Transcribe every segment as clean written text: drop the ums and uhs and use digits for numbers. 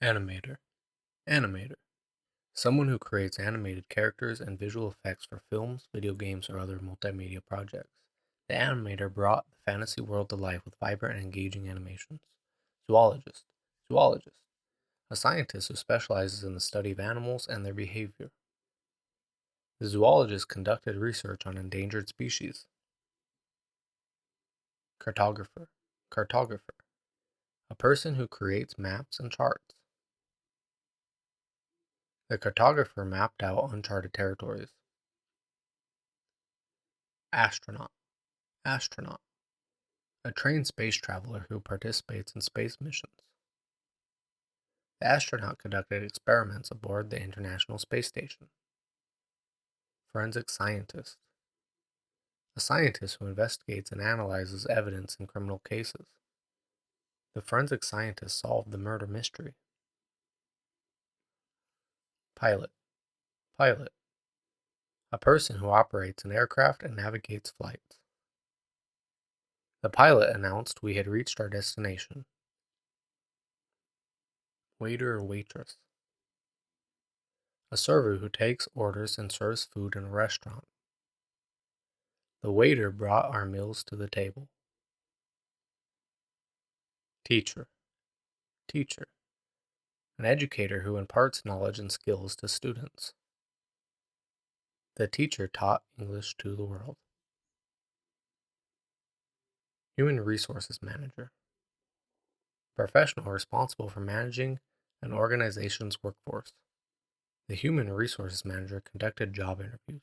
Animator. Animator. Someone who creates animated characters and visual effects for films, video games, or other multimedia projects. The animator brought the fantasy world to life with vibrant and engaging animations. Zoologist. Zoologist. A scientist who specializes in the study of animals and their behavior. The zoologist conducted research on endangered species. Cartographer. Cartographer. A person who creates maps and charts. The cartographer mapped out uncharted territories. Astronaut. Astronaut. A trained space traveler who participates in space missions. The astronaut conducted experiments aboard the International Space Station. Forensic scientist. A scientist who investigates and analyzes evidence in criminal cases. The forensic scientist solved the murder mystery. Pilot. Pilot. A person who operates an aircraft and navigates flights. The pilot announced we had reached our destination. Waiter or waitress. A server who takes orders and serves food in a restaurant. The waiter brought our meals to the table. Teacher. Teacher. An educator who imparts knowledge and skills to students. The teacher taught English to the world. Human Resources Manager. Professional responsible for managing an organization's workforce. The Human Resources Manager conducted job interviews.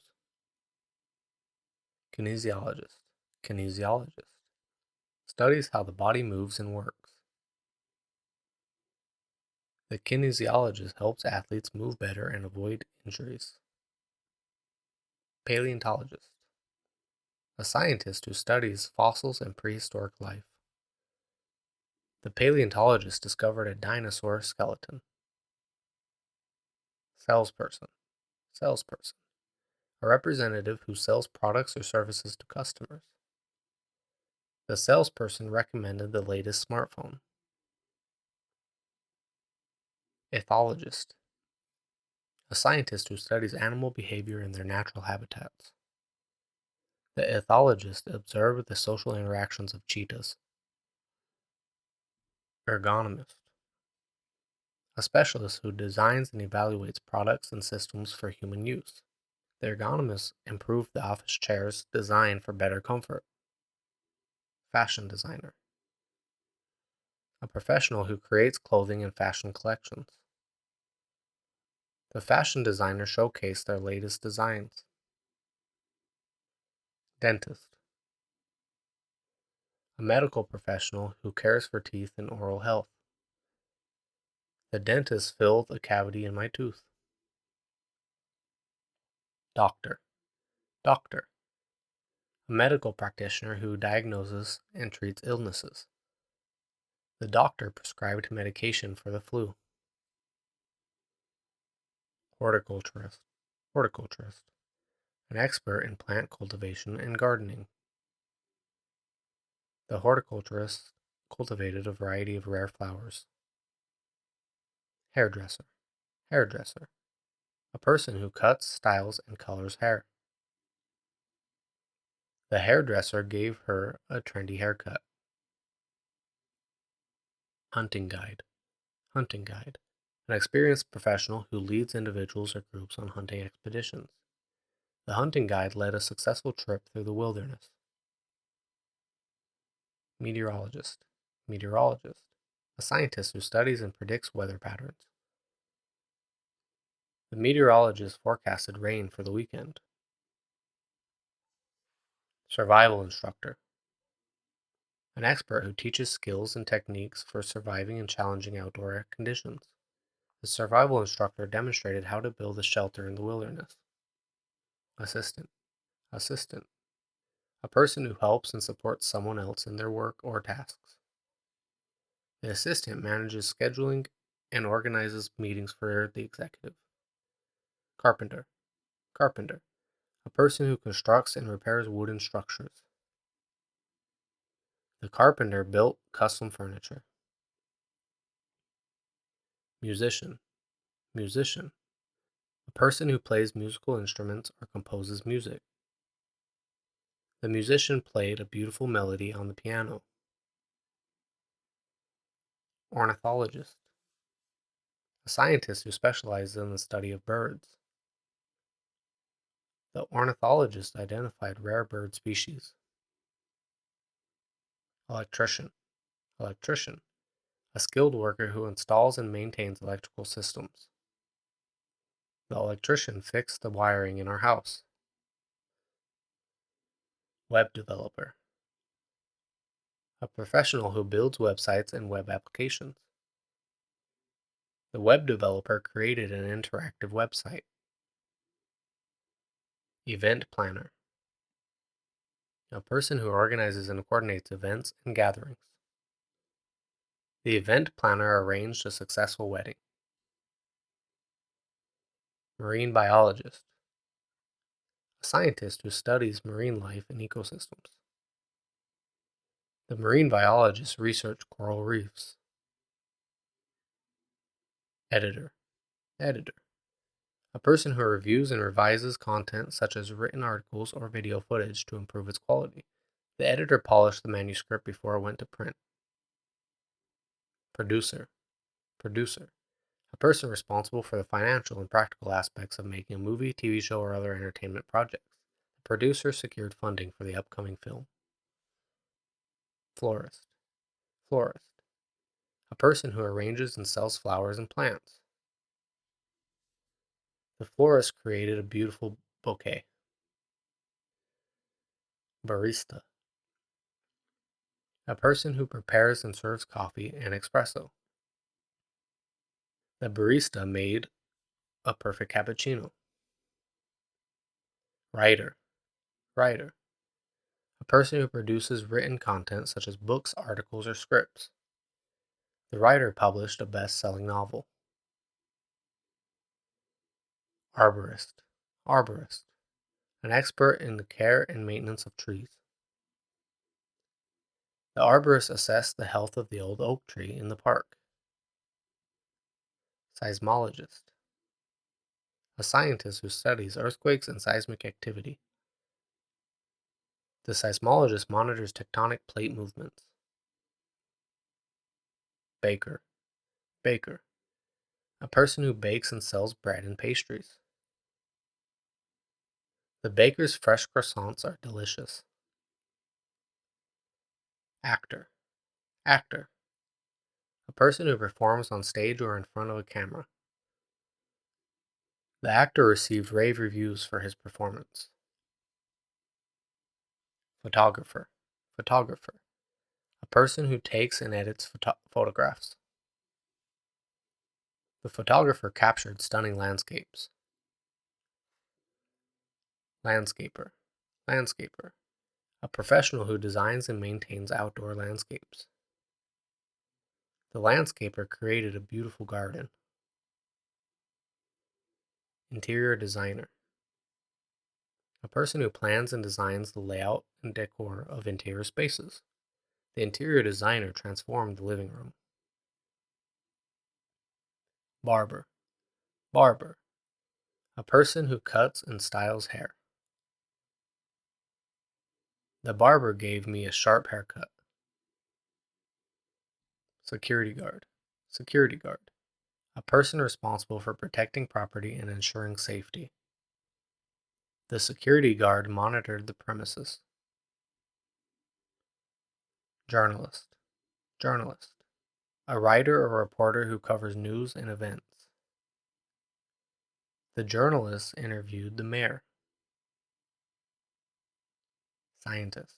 Kinesiologist. Kinesiologist. Studies how the body moves and works. The kinesiologist helps athletes move better and avoid injuries. Paleontologist. A scientist who studies fossils and prehistoric life. The paleontologist discovered a dinosaur skeleton. Salesperson. Salesperson. A representative who sells products or services to customers. The salesperson recommended the latest smartphone. Ethologist. A scientist who studies animal behavior in their natural habitats. The ethologist observed the social interactions of cheetahs. Ergonomist. A specialist who designs and evaluates products and systems for human use. The ergonomist improved the office chairs designed for better comfort. Fashion designer. A professional who creates clothing and fashion collections. The fashion designer showcased their latest designs. Dentist. A medical professional who cares for teeth and oral health. The dentist filled a cavity in my tooth. Doctor. Doctor. A medical practitioner who diagnoses and treats illnesses. The doctor prescribed medication for the flu. Horticulturist. Horticulturist. An expert in plant cultivation and gardening. The horticulturist cultivated a variety of rare flowers. Hairdresser. Hairdresser. A person who cuts, styles, and colors hair. The hairdresser gave her a trendy haircut. Hunting guide. Hunting guide. An experienced professional who leads individuals or groups on hunting expeditions. The hunting guide led a successful trip through the wilderness. Meteorologist. Meteorologist. A scientist who studies and predicts weather patterns. The meteorologist forecasted rain for the weekend. Survival instructor. An expert who teaches skills and techniques for surviving in challenging outdoor conditions. The survival instructor demonstrated how to build a shelter in the wilderness. Assistant. Assistant. A person who helps and supports someone else in their work or tasks. The assistant manages scheduling and organizes meetings for the executive. Carpenter. Carpenter. A person who constructs and repairs wooden structures. The carpenter built custom furniture. Musician, musician. A person who plays musical instruments or composes music. The musician played a beautiful melody on the piano. Ornithologist. A scientist who specializes in the study of birds. The ornithologist identified rare bird species. Electrician. Electrician. A skilled worker who installs and maintains electrical systems. The electrician fixed the wiring in our house. Web developer. A professional who builds websites and web applications. The web developer created an interactive website. Event planner. A person who organizes and coordinates events and gatherings. The event planner arranged a successful wedding. Marine biologist. A scientist who studies marine life and ecosystems. The marine biologist researched coral reefs. Editor. Editor. A person who reviews and revises content such as written articles or video footage to improve its quality. The editor polished the manuscript before it went to print. Producer. Producer. A person responsible for the financial and practical aspects of making a movie, TV show, or other entertainment projects. The producer secured funding for the upcoming film. Florist. Florist. A person who arranges and sells flowers and plants. The florist created a beautiful bouquet. Barista. A person who prepares and serves coffee and espresso. The barista made a perfect cappuccino. Writer. Writer. A person who produces written content such as books, articles, or scripts. The writer published a best-selling novel. Arborist. Arborist. An expert in the care and maintenance of trees. The arborist assessed the health of the old oak tree in the park. Seismologist. A scientist who studies earthquakes and seismic activity. The seismologist monitors tectonic plate movements. Baker. Baker. A person who bakes and sells bread and pastries. The baker's fresh croissants are delicious. Actor. Actor. A person who performs on stage or in front of a camera. The actor received rave reviews for his performance. Photographer. Photographer. A person who takes and edits photographs. The photographer captured stunning landscapes. Landscaper. Landscaper. A professional who designs and maintains outdoor landscapes. The landscaper created a beautiful garden. Interior designer. A person who plans and designs the layout and decor of interior spaces. The interior designer transformed the living room. Barber. Barber. A person who cuts and styles hair. The barber gave me a sharp haircut. Security guard. Security guard. A person responsible for protecting property and ensuring safety. The security guard monitored the premises. Journalist. Journalist. A writer or reporter who covers news and events. The journalist interviewed the mayor. Scientist.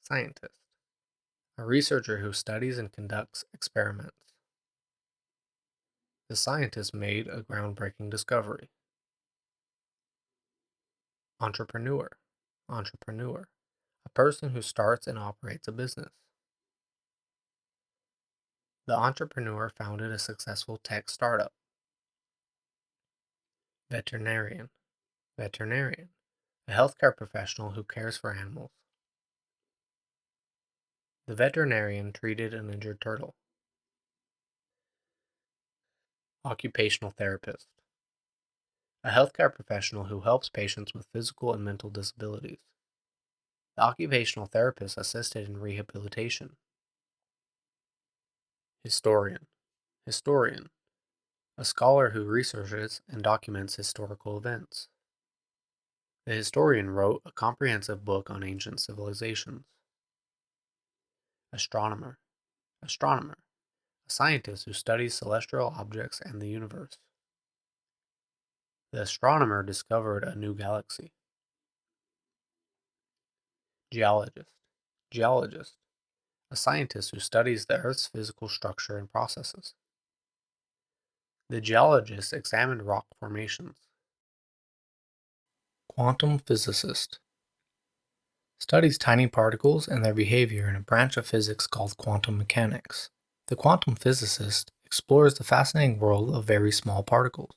Scientist. A researcher who studies and conducts experiments. The scientist made a groundbreaking discovery. Entrepreneur. Entrepreneur. A person who starts and operates a business. The entrepreneur founded a successful tech startup. Veterinarian. Veterinarian. A healthcare professional who cares for animals. The veterinarian treated an injured turtle. Occupational therapist. A healthcare professional who helps patients with physical and mental disabilities. The occupational therapist assisted in rehabilitation. Historian. Historian. A scholar who researches and documents historical events. The historian wrote a comprehensive book on ancient civilizations. Astronomer. Astronomer. A scientist who studies celestial objects and the universe. The astronomer discovered a new galaxy. Geologist. Geologist. A scientist who studies the Earth's physical structure and processes. The geologist examined rock formations. Quantum physicist. Studies tiny particles and their behavior in a branch of physics called quantum mechanics. The quantum physicist explores the fascinating world of very small particles.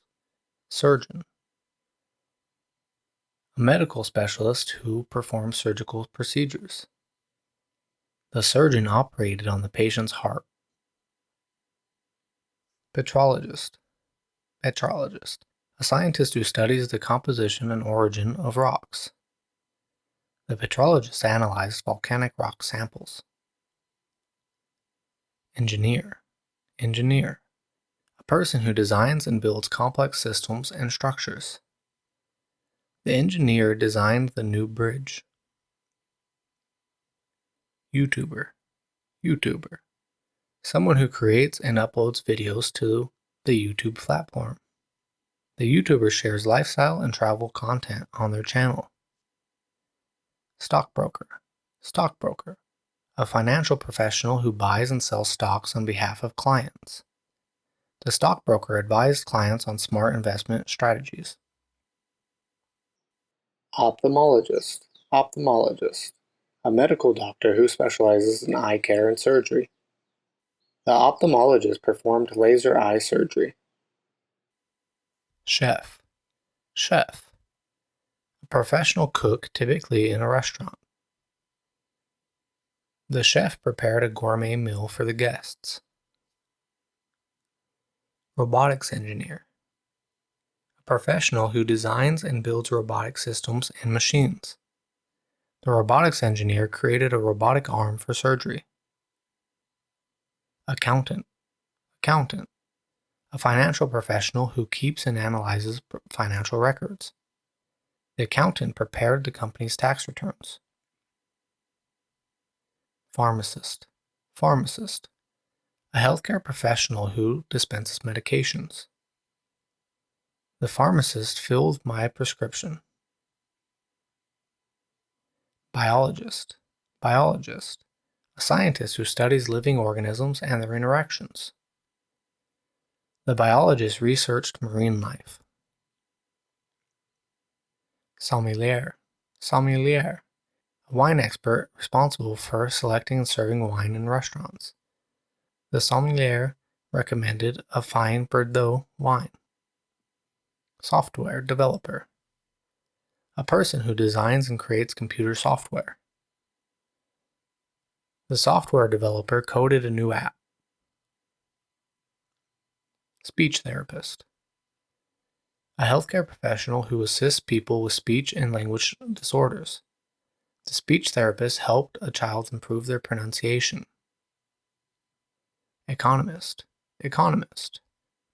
Surgeon. A medical specialist who performs surgical procedures. The surgeon operated on the patient's heart. Petrologist. Petrologist. A scientist who studies the composition and origin of rocks. The petrologist analyzed volcanic rock samples. Engineer. Engineer. A person who designs and builds complex systems and structures. The engineer designed the new bridge. YouTuber. YouTuber. Someone who creates and uploads videos to the YouTube platform. The YouTuber shares lifestyle and travel content on their channel. Stockbroker. Stockbroker. A financial professional who buys and sells stocks on behalf of clients. The stockbroker advised clients on smart investment strategies. Ophthalmologist. Ophthalmologist. A medical doctor who specializes in eye care and surgery. The ophthalmologist performed laser eye surgery. Chef. Chef. A professional cook typically in a restaurant. The chef prepared a gourmet meal for the guests. Robotics engineer. A professional who designs and builds robotic systems and machines. The robotics engineer created a robotic arm for surgery. Accountant. Accountant. A financial professional who keeps and analyzes financial records. The accountant prepared the company's tax returns. Pharmacist. Pharmacist. A healthcare professional who dispenses medications. The pharmacist filled my prescription. Biologist. Biologist. A scientist who studies living organisms and their interactions. The biologist researched marine life. Sommelier. Sommelier. A wine expert responsible for selecting and serving wine in restaurants. The sommelier recommended a fine Bordeaux wine. Software developer. A person who designs and creates computer software. The software developer coded a new app. Speech therapist. A healthcare professional who assists people with speech and language disorders. The speech therapist helped a child improve their pronunciation. Economist. Economist.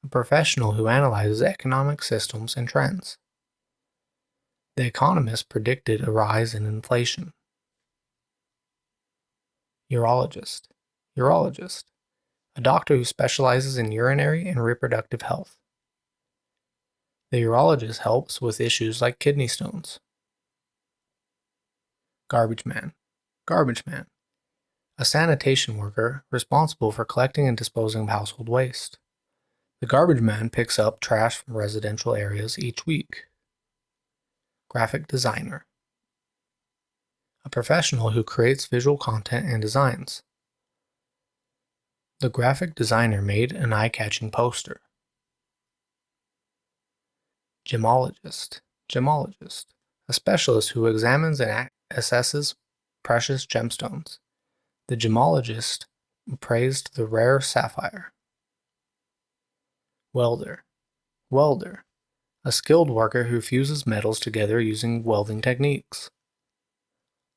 A professional who analyzes economic systems and trends. The economist predicted a rise in inflation. Urologist. Urologist. A doctor who specializes in urinary and reproductive health. The urologist helps with issues like kidney stones. Garbage man. Garbage man. A sanitation worker responsible for collecting and disposing of household waste. The garbage man picks up trash from residential areas each week. Graphic designer. A professional who creates visual content and designs. The graphic designer made an eye-catching poster. Gemologist. Gemologist. A specialist who examines and assesses precious gemstones. The gemologist praised the rare sapphire. Welder. Welder. A skilled worker who fuses metals together using welding techniques.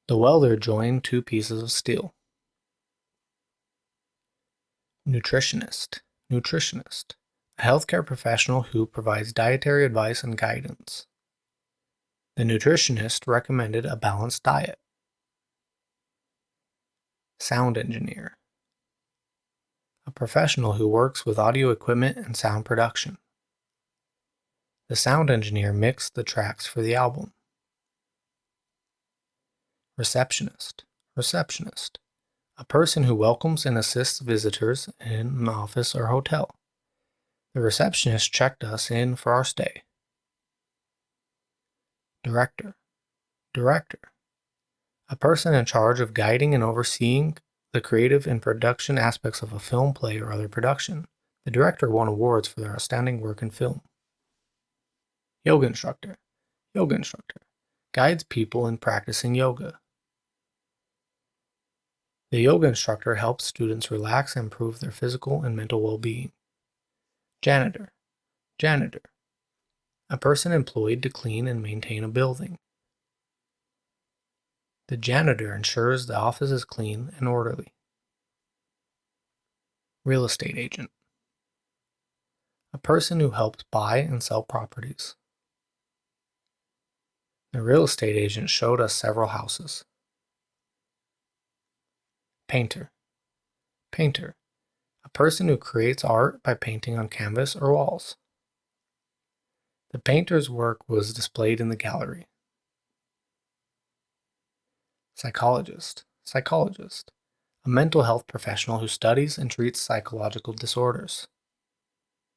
The welder joined two pieces of steel. Nutritionist. Nutritionist. A healthcare professional who provides dietary advice and guidance. The nutritionist recommended a balanced diet. Sound engineer. A professional who works with audio equipment and sound production. The sound engineer mixed the tracks for the album. Receptionist. Receptionist. A person who welcomes and assists visitors in an office or hotel. The receptionist checked us in for our stay. Director. Director. A person in charge of guiding and overseeing the creative and production aspects of a film, play, or other production. The director won awards for their outstanding work in film. Yoga instructor. Yoga instructor. Guides people in practicing yoga. The yoga instructor helps students relax and improve their physical and mental well-being. Janitor. Janitor. A person employed to clean and maintain a building. The janitor ensures the office is clean and orderly. Real estate agent. A person who helps buy and sell properties. The real estate agent showed us several houses. Painter. Painter. A person who creates art by painting on canvas or walls. The painter's work was displayed in the gallery. Psychologist. Psychologist. A mental health professional who studies and treats psychological disorders.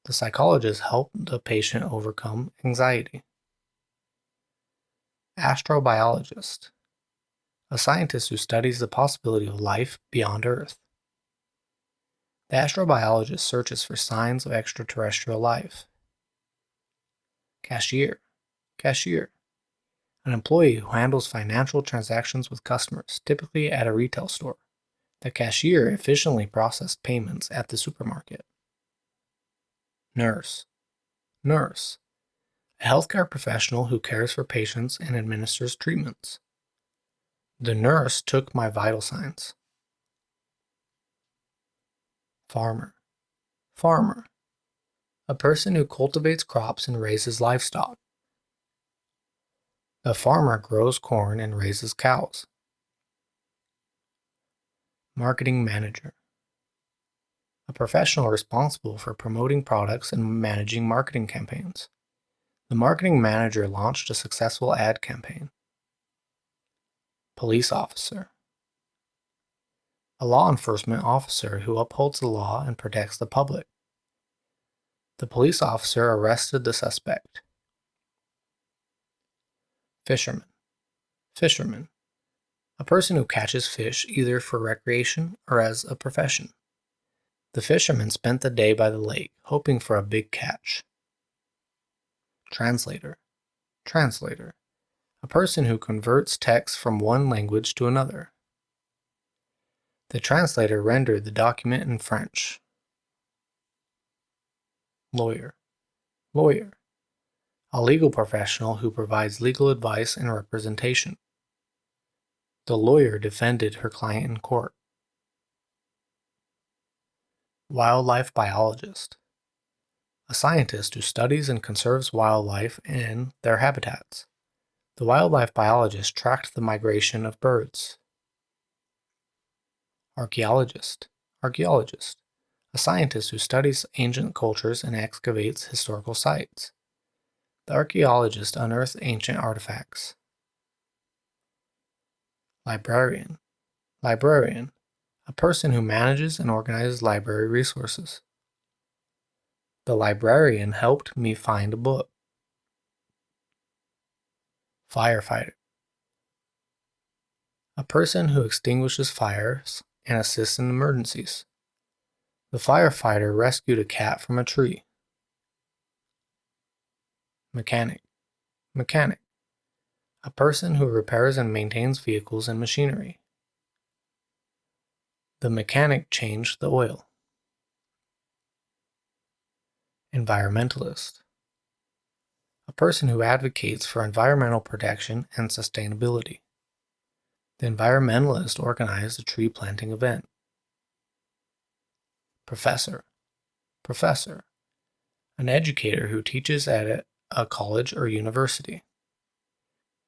The psychologist helped the patient overcome anxiety. Astrobiologist. A scientist who studies the possibility of life beyond Earth. The astrobiologist searches for signs of extraterrestrial life. Cashier. Cashier. An employee who handles financial transactions with customers, typically at a retail store. The cashier efficiently processed payments at the supermarket. Nurse. Nurse. A healthcare professional who cares for patients and administers treatments. The nurse took my vital signs. Farmer. Farmer. A person who cultivates crops and raises livestock. The farmer grows corn and raises cows. Marketing manager. A professional responsible for promoting products and managing marketing campaigns. The marketing manager launched a successful ad campaign. Police officer. A law enforcement officer who upholds the law and protects the public. The police officer arrested the suspect. Fisherman. Fisherman. A person who catches fish either for recreation or as a profession. The fisherman spent the day by the lake, hoping for a big catch. Translator. Translator. A person who converts text from one language to another. The translator rendered the document in French. Lawyer. Lawyer. A legal professional who provides legal advice and representation. The lawyer defended her client in court. Wildlife biologist. A scientist who studies and conserves wildlife and their habitats. The wildlife biologist tracked the migration of birds. Archaeologist. Archaeologist. A scientist who studies ancient cultures and excavates historical sites. The archaeologist unearthed ancient artifacts. Librarian. Librarian. A person who manages and organizes library resources. The librarian helped me find a book. Firefighter. A person who extinguishes fires and assists in emergencies. The firefighter rescued a cat from a tree. Mechanic. Mechanic. A person who repairs and maintains vehicles and machinery. The mechanic changed the oil. Environmentalist. A person who advocates for environmental protection and sustainability. The environmentalist organized a tree planting event. Professor. Professor. An educator who teaches at a college or university.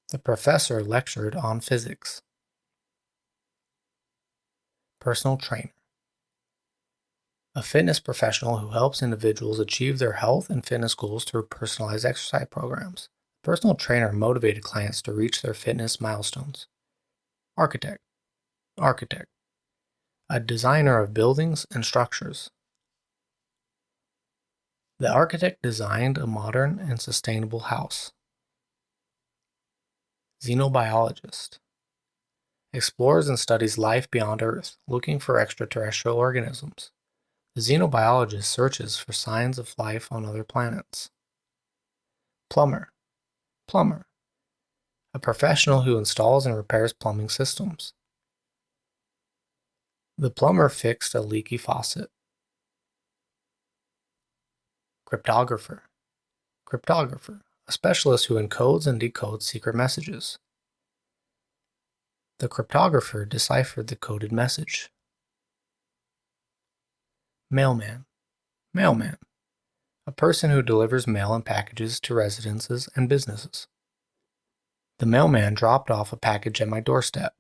The professor lectured on physics. Personal trainer. A fitness professional who helps individuals achieve their health and fitness goals through personalized exercise programs. The personal trainer motivated clients to reach their fitness milestones. Architect. Architect. A designer of buildings and structures. The architect designed a modern and sustainable house. Xenobiologist. Explores and studies life beyond Earth, looking for extraterrestrial organisms. The xenobiologist searches for signs of life on other planets. Plumber. Plumber. A professional who installs and repairs plumbing systems. The plumber fixed a leaky faucet. Cryptographer. Cryptographer. A specialist who encodes and decodes secret messages. The cryptographer deciphered the coded message. Mailman. Mailman. A person who delivers mail and packages to residences and businesses. The mailman dropped off a package at my doorstep.